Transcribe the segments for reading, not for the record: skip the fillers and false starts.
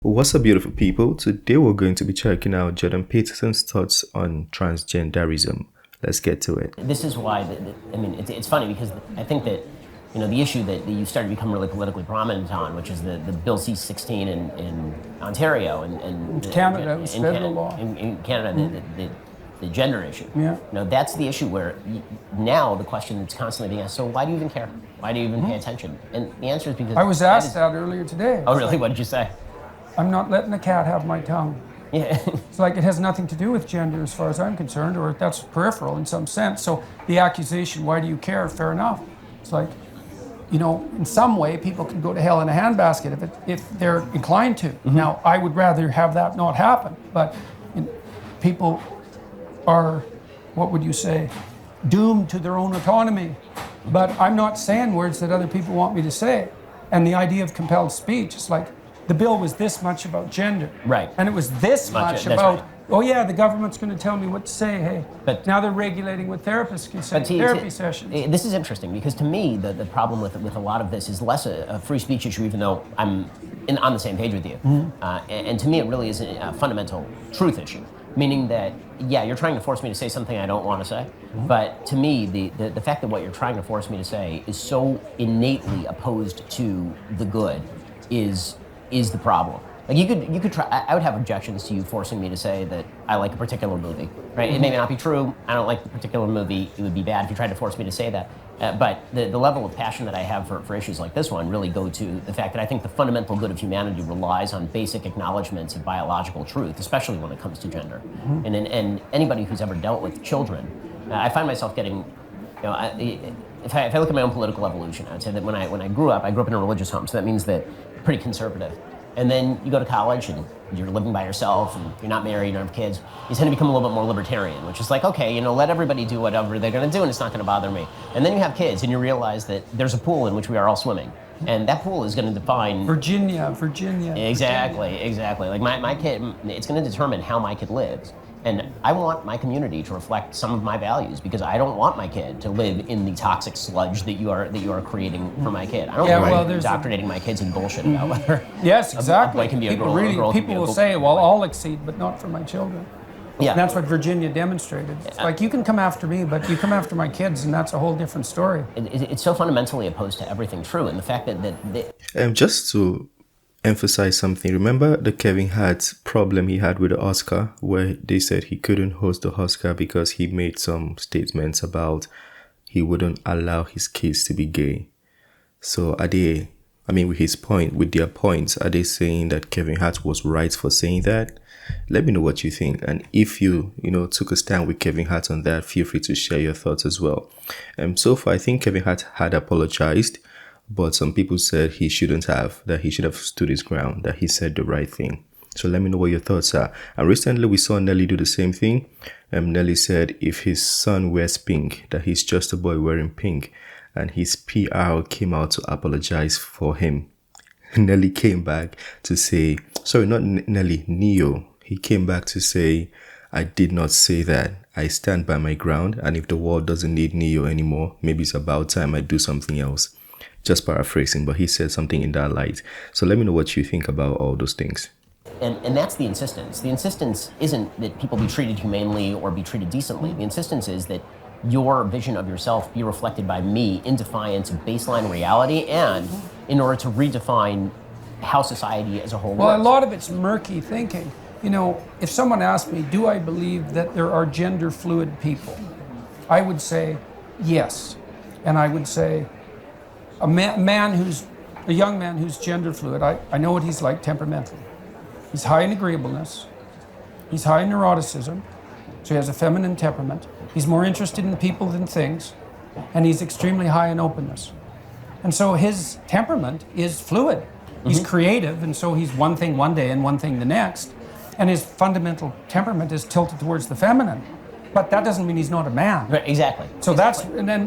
What's up, beautiful people? Today we're going to be checking out Jordan Peterson's thoughts on transgenderism. Let's get to it. This is why, it's funny because I think that, the issue that you started to become really politically prominent on, which is the Bill C-16 in Ontario and Canada, it was federal law. In Canada, the gender issue. Yeah. That's the issue where now the question that's constantly being asked, so why do you even care? Why do you even pay attention? And the answer is because... I was asked that earlier today. Oh, really? What did you say? I'm not letting the cat have my tongue. Yeah. It's like it has nothing to do with gender as far as I'm concerned, or that's peripheral in some sense. So the accusation, why do you care? Fair enough. It's like, in some way people can go to hell in a handbasket if they're inclined to. Mm-hmm. Now, I would rather have that not happen, but people are, what would you say, doomed to their own autonomy. But I'm not saying words that other people want me to say. And the idea of compelled speech, it's like, the bill was this much about gender. Right. And it was this much about, right. Oh yeah, the government's going to tell me what to say, hey. But now they're regulating what therapists can say, therapy sessions. This is interesting because to me, the problem with a lot of this is less a free speech issue, even though I'm on the same page with you. Mm-hmm. And to me, it really is a fundamental truth issue. Meaning that, yeah, you're trying to force me to say something I don't want to say. Mm-hmm. But to me, the fact that what you're trying to force me to say is so innately opposed to the good is the problem. Like you could try. I would have objections to you forcing me to say that I like a particular movie, right? Mm-hmm. It may not be true. I don't like the particular movie. It would be bad if you tried to force me to say that. But the level of passion that I have for issues like this one really go to the fact that I think the fundamental good of humanity relies on basic acknowledgments of biological truth, especially when it comes to gender. Mm-hmm. And anybody who's ever dealt with children, I find myself getting, if I look at my own political evolution, I would say that when I grew up in a religious home, so that means that pretty conservative. And then you go to college and you're living by yourself and you're not married, you don't have kids. You tend to become a little bit more libertarian, which is like, okay, let everybody do whatever they're going to do and it's not going to bother me. And then you have kids and you realize that there's a pool in which we are all swimming. And that pool is going to define... Virginia. Exactly. Like my kid, it's going to determine how my kid lives. And I want my community to reflect some of my values because I don't want my kid to live in the toxic sludge that you are creating for my kid. I don't want indoctrinating my kids in bullshit about whether yes, exactly. a boy can be a girl, or a girl people can be a will say, well, I'll exceed, but not for my children. Yeah. And that's what Virginia demonstrated. It's like, you can come after me, but you come after my kids, and that's a whole different story. It's so fundamentally opposed to everything true, and the fact that just to emphasize something, remember the Kevin Hart problem he had with the Oscar, where they said he couldn't host the Oscar because he made some statements about he wouldn't allow his kids to be gay. So with their points, are they saying that Kevin Hart was right for saying that? Let me know what you think, and if you took a stand with Kevin Hart on that, feel free to share your thoughts as well. So far, I think Kevin Hart had apologized, but some people said he shouldn't have, that he should have stood his ground, that he said the right thing. So let me know what your thoughts are. And recently we saw Nelly do the same thing. Nelly said if his son wears pink, that he's just a boy wearing pink. And his PR came out to apologize for him. Nelly came back to say, sorry, not Nelly, Neo. He came back to say, I did not say that. I stand by my ground. And if the world doesn't need Neo anymore, maybe it's about time I do something else. Just paraphrasing, but he said something in that light. So let me know what you think about all those things. And that's the insistence. The insistence isn't that people be treated humanely or be treated decently. The insistence is that your vision of yourself be reflected by me in defiance of baseline reality and in order to redefine how society as a whole works. Well, a lot of it's murky thinking. If someone asked me, do I believe that there are gender fluid people? I would say yes. And I would say, a young man who's gender fluid, I know what he's like temperamentally. He's high in agreeableness. He's high in neuroticism. So he has a feminine temperament. He's more interested in people than things. And he's extremely high in openness. And so his temperament is fluid. He's creative, and so he's one thing one day and one thing the next. And his fundamental temperament is tilted towards the feminine. But that doesn't mean he's not a man. Right, exactly. So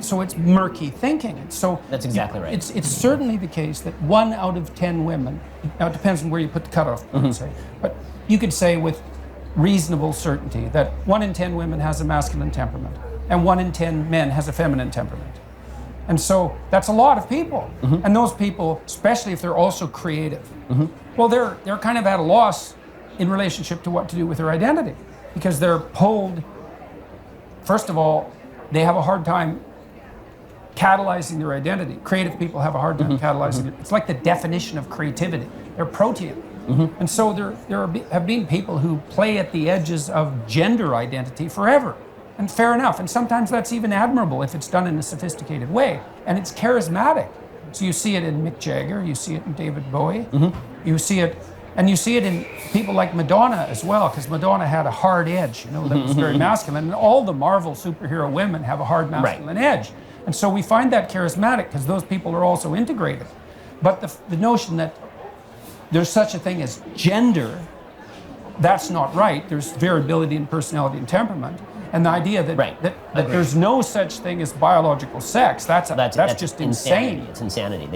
so it's murky thinking. So that's exactly right. It's certainly the case that 1 out of 10 women, now it depends on where you put the cutoff, say, but you could say with reasonable certainty that 1 in 10 women has a masculine temperament and 1 in 10 men has a feminine temperament. And so that's a lot of people. And those people, especially if they're also creative, Well, they're kind of at a loss in relationship to what to do with their identity, because they're pulled. First of all, they have a hard time catalyzing their identity. Creative people have a hard time catalyzing it. It's like the definition of creativity. They're protean. And so there have been people who play at the edges of gender identity forever. And fair enough. And sometimes that's even admirable if it's done in a sophisticated way. And it's charismatic. So you see it in Mick Jagger, you see it in David Bowie, you see it in people like Madonna as well, because Madonna had a hard edge, that was very masculine. And all the Marvel superhero women have a hard masculine edge. And so we find that charismatic because those people are also integrated. But the notion that there's such a thing as gender, that's not right. There's variability in personality and temperament. And the idea that there's no such thing as biological sex, that's just insane. It's insanity.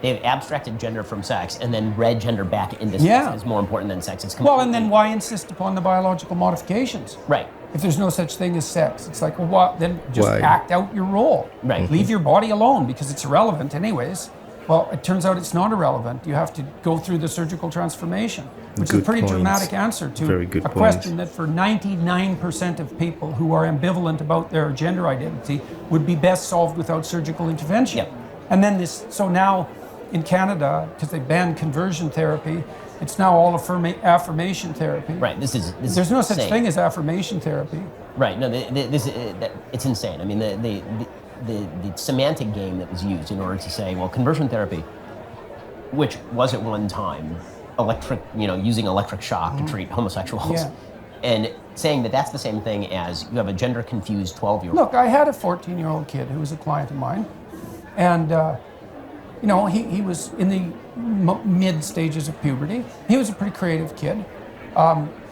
They've abstracted gender from sex and then read gender back into sex as more important than sex. It's well, and then why insist upon the biological modifications? Right. If there's no such thing as sex, it's like, well, then just act out your role. Right. Leave your body alone because it's irrelevant anyways. Well, it turns out it's not irrelevant. You have to go through the surgical transformation, which is a pretty dramatic answer to a question that for 99% of people who are ambivalent about their gender identity would be best solved without surgical intervention. Yep. And then so now in Canada, because they banned conversion therapy, it's now all affirmation therapy. Right. There's no such thing as affirmation therapy. Right. No, it's insane. I mean, the semantic game that was used in order to say, well, conversion therapy, which was at one time using electric shock to treat homosexuals, and saying that that's the same thing as you have a gender-confused 12-year-old. Look, I had a 14-year-old kid who was a client of mine, and he was in the mid stages of puberty. He was a pretty creative kid.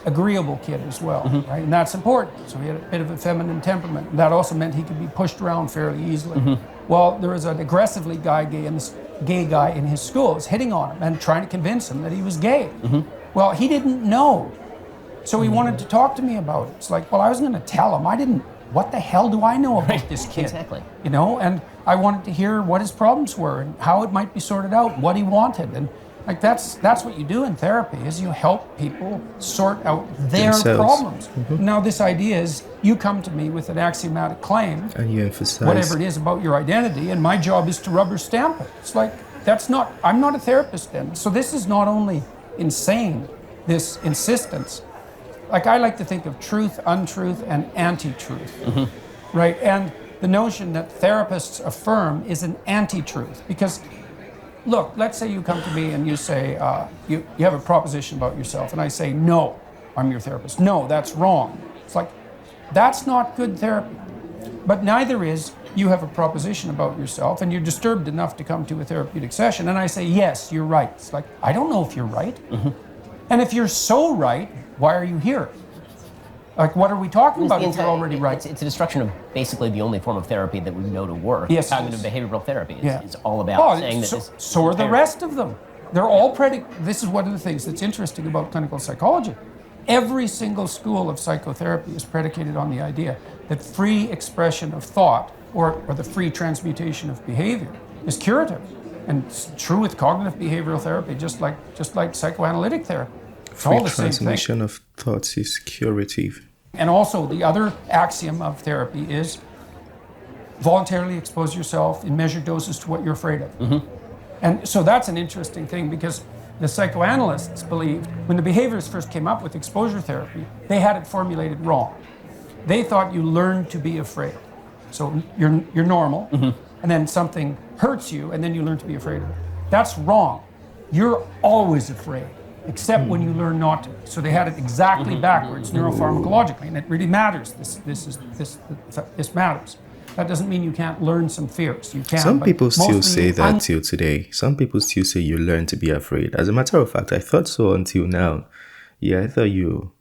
Agreeable kid as well, right? And that's important. So he had a bit of a feminine temperament. And that also meant he could be pushed around fairly easily. Well, there was an aggressively gay guy in his school was hitting on him and trying to convince him that he was gay. Well, he didn't know. So he wanted to talk to me about it. It's like, well, I was going to tell him. What the hell do I know about this kid? Exactly. And I wanted to hear what his problems were and how it might be sorted out, what he wanted. And like that's what you do in therapy, is you help people sort out their problems. Now this idea is you come to me with an axiomatic claim and you emphasize whatever it is about your identity, and my job is to rubber stamp it. It's like I'm not a therapist then. So this is not only insane, this insistence. Like I like to think of truth, untruth, and anti-truth. Right? And the notion that therapists affirm is an anti-truth, because look, let's say you come to me and you say, you have a proposition about yourself, and I say, no, I'm your therapist. No, that's wrong. It's like, that's not good therapy. But neither is you have a proposition about yourself and you're disturbed enough to come to a therapeutic session, and I say, yes, you're right. It's like, I don't know if you're right. And if you're so right, why are you here? Like, what are we talking about if you're already right? It's a destruction of basically the only form of therapy that we know to work. Yes, cognitive behavioral therapy. It's all about saying that so are the rest of them. They're all this is one of the things that's interesting about clinical psychology. Every single school of psychotherapy is predicated on the idea that free expression of thought or the free transmutation of behavior is curative. And it's true with cognitive behavioral therapy, just like psychoanalytic therapy. It's all the same thing. Free transmission of thoughts is curative. And also the other axiom of therapy is voluntarily expose yourself in measured doses to what you're afraid of. And so that's an interesting thing, because the psychoanalysts believed when the behaviorists first came up with exposure therapy, they had it formulated wrong. They thought you learn to be afraid. So you're normal, and then something hurts you, and then you learn to be afraid of it. That's wrong. You're always afraid, except when you learn not to. So they had it exactly backwards neuropharmacologically, and it really matters. This matters. That doesn't mean you can't learn some fears. You can. Some people still say that till today. Some people still say you learn to be afraid. As a matter of fact, I thought so until now. Yeah, I thought you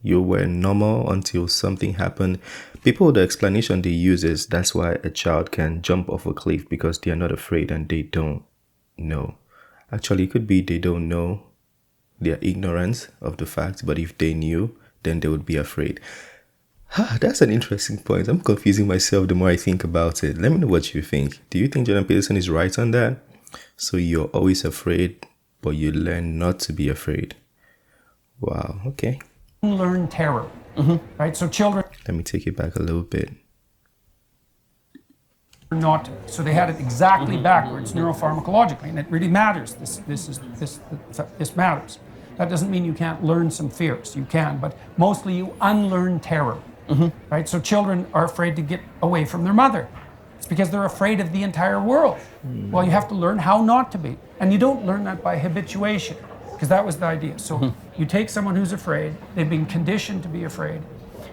were normal until something happened. People, the explanation they use is that's why a child can jump off a cliff, because they are not afraid and they don't know. Actually, it could be they don't know. They are ignorant of the fact, but if they knew, then they would be afraid. That's an interesting point. I'm confusing myself the more I think about it. Let me know what you think. Do you think Jordan Peterson is right on that? So you're always afraid but you learn not to be afraid. Wow, okay. Learn terror, right? So children Let me take it back a little bit. not, so they had it exactly backwards neuropharmacologically, and it really matters. This matters. That doesn't mean you can't learn some fears. You can, but mostly you unlearn terror, right? So children are afraid to get away from their mother. It's because they're afraid of the entire world. Well, you have to learn how not to be, and you don't learn that by habituation, because that was the idea. So you take someone who's afraid, they've been conditioned to be afraid,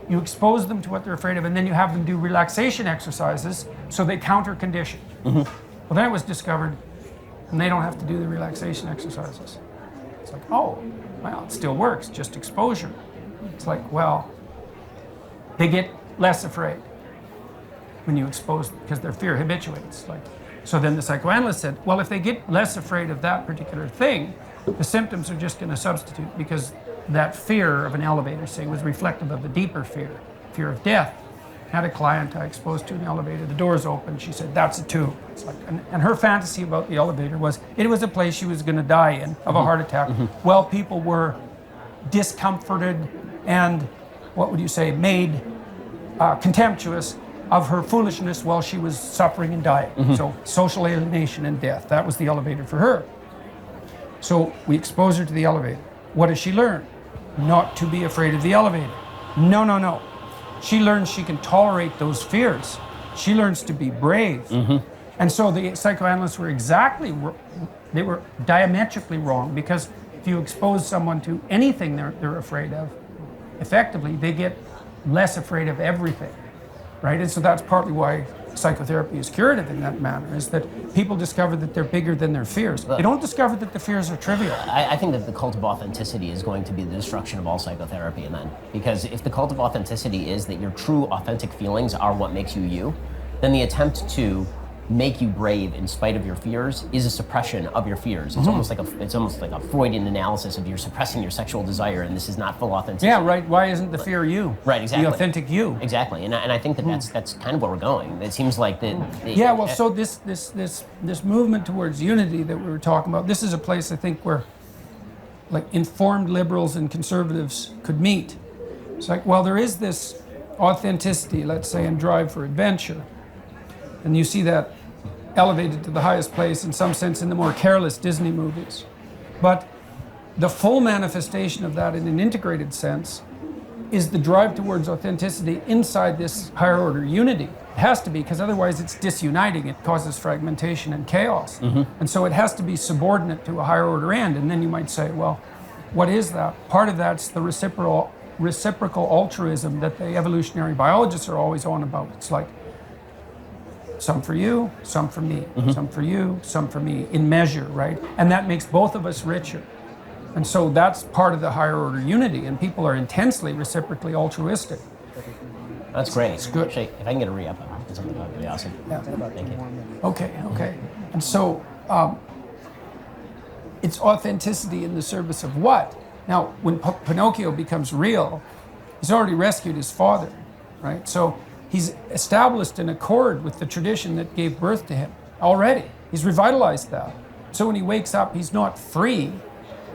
you expose them to what they're afraid of, and then you have them do relaxation exercises so they counter condition. Well, then it was discovered, and they don't have to do the relaxation exercises. It's like, oh, well, it still works, just exposure. It's like, well, they get less afraid when you expose them because their fear habituates. Like, so then the psychoanalyst said, well, if they get less afraid of that particular thing, the symptoms are just going to substitute, because that fear of an elevator, say, was reflective of a deeper fear of death. Had a client I exposed to an elevator, the doors open, she said, that's a tube. It's like, and her fantasy about the elevator was, it was a place she was going to die in of a heart attack. Well, people were discomforted and, what would you say, made contemptuous of her foolishness while she was suffering and dying. So social alienation and death, that was the elevator for her. So we expose her to the elevator. What does she learn? Not to be afraid of the elevator. No. She learns she can tolerate those fears. She learns to be brave. And so the psychoanalysts were they were diametrically wrong, because if you expose someone to anything they're afraid of, effectively they get less afraid of everything, right? And so that's partly why psychotherapy is curative in that manner, is that people discover that they're bigger than their fears. They don't discover that the fears are trivial. I think that the cult of authenticity is going to be the destruction of all psychotherapy, and then, because if the cult of authenticity is that your true authentic feelings are what makes you you, then the attempt to make you brave in spite of your fears is a suppression of your fears. It's almost like a Freudian analysis of you're suppressing your sexual desire, and this is not full authenticity. Yeah, right. Why isn't the fear you? Right, exactly. The authentic you. Exactly, and I think that that's kind of where we're going. It seems like yeah. Well, so this movement towards unity that we were talking about, this is a place, I think, where like informed liberals and conservatives could meet. It's like, well, there is this authenticity, let's say, in Drive for Adventure, and you see that elevated to the highest place in some sense in the more careless Disney movies. But the full manifestation of that in an integrated sense is the drive towards authenticity inside this higher order unity. It has to be, because otherwise it's disuniting. It causes fragmentation and chaos. And so it has to be subordinate to a higher order end. And then you might say, well, what is that? Part of that's the reciprocal altruism that the evolutionary biologists are always on about. It's like, some for you, some for me, some for you, some for me, in measure, right? And that makes both of us richer. And so that's part of the higher order unity, and people are intensely reciprocally altruistic. That's great. It's good. Actually, if I can get a re-up on something, that would be awesome. Yeah. Thank you. Okay. And so it's authenticity in the service of what? Now, when Pinocchio becomes real, he's already rescued his father, right? So he's established an accord with the tradition that gave birth to him already. He's revitalized that. So when he wakes up, he's not free.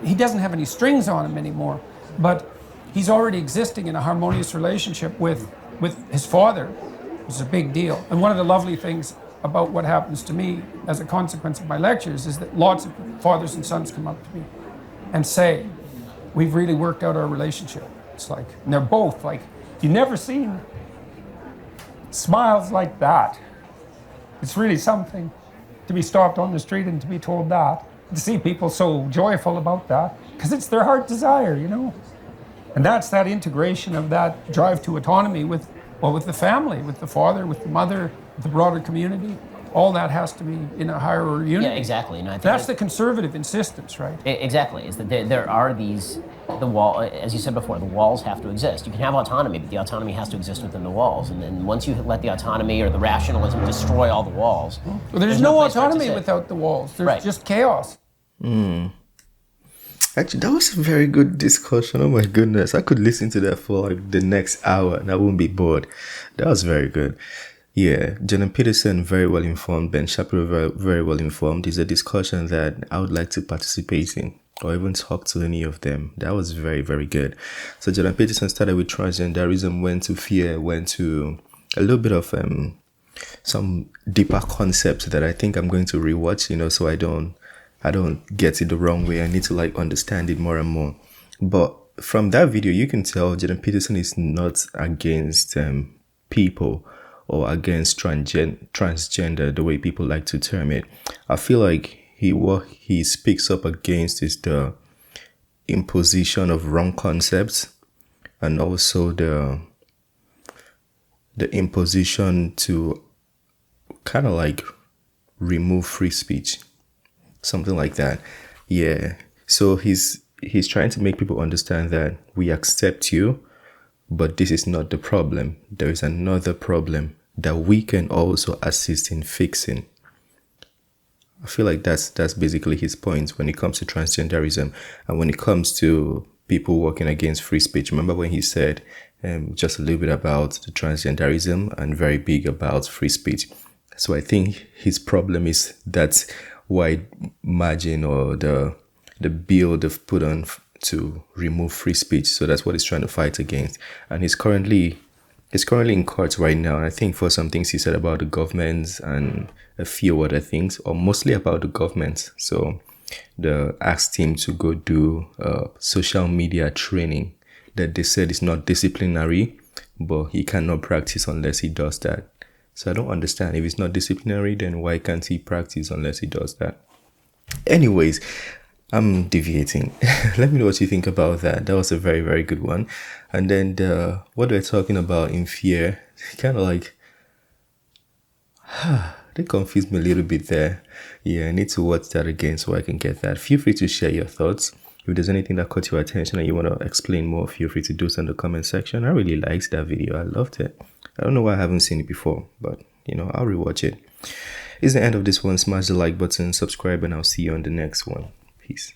He doesn't have any strings on him anymore, but he's already existing in a harmonious relationship with his father, which is a big deal. And one of the lovely things about what happens to me as a consequence of my lectures is that lots of fathers and sons come up to me and say, we've really worked out our relationship. It's like, and they're both like, you've never seen smiles like that. It's really something to be stopped on the street and to be told that, to see people so joyful about that, because it's their heart desire, you know. And that's that integration of that drive to autonomy with the family, with the father, with the mother, with the broader community. All that has to be in a higher order unity. Yeah, exactly. And I think that's the conservative insistence, right? Exactly. Is that there are the wall, as you said before, the walls have to exist. You can have autonomy, but the autonomy has to exist within the walls. And then once you let the autonomy or the rationalism destroy all the walls, well, there's no autonomy without the walls. There's just chaos. Actually, that was a very good discussion. Oh my goodness. I could listen to that for like the next hour and I wouldn't be bored. That was very good. Yeah, Jordan Peterson, very well informed. Ben Shapiro, very, very well informed. It's a discussion that I would like to participate in or even talk to any of them. That was very, very good. So Jordan Peterson started with transgenderism, went to fear, went to a little bit of some deeper concepts that I think I'm going to rewatch, so I don't get it the wrong way. I need to like understand it more and more. But from that video, you can tell Jordan Peterson is not against people or against transgender, the way people like to term it. I feel like what he speaks up against is the imposition of wrong concepts, and also the imposition to kind of like remove free speech, something like that. Yeah. So he's trying to make people understand that we accept you, but this is not the problem. There is another problem that we can also assist in fixing. I feel like that's basically his point when it comes to transgenderism and when it comes to people working against free speech. Remember when he said just a little bit about the transgenderism and very big about free speech. So I think his problem is that wide margin or the bill they've put on to remove free speech. So that's what he's trying to fight against. And he's currently in court right now. And I think for some things he said about the government and a few other things, or mostly about the government. So they asked him to go do social media training that they said is not disciplinary, but he cannot practice unless he does that. So I don't understand. If it's not disciplinary, then why can't he practice unless he does that? Anyways, I'm deviating. Let me know what you think about that. That was a very, very good one. And then what we're talking about in fear, kind of like, they confused me a little bit there. Yeah, I need to watch that again so I can get that. Feel free to share your thoughts. If there's anything that caught your attention and you want to explain more, feel free to do so in the comment section. I really liked that video. I loved it. I don't know why I haven't seen it before, but I'll rewatch it. It's the end of this one. Smash the like button, subscribe, and I'll see you on the next one. Peace.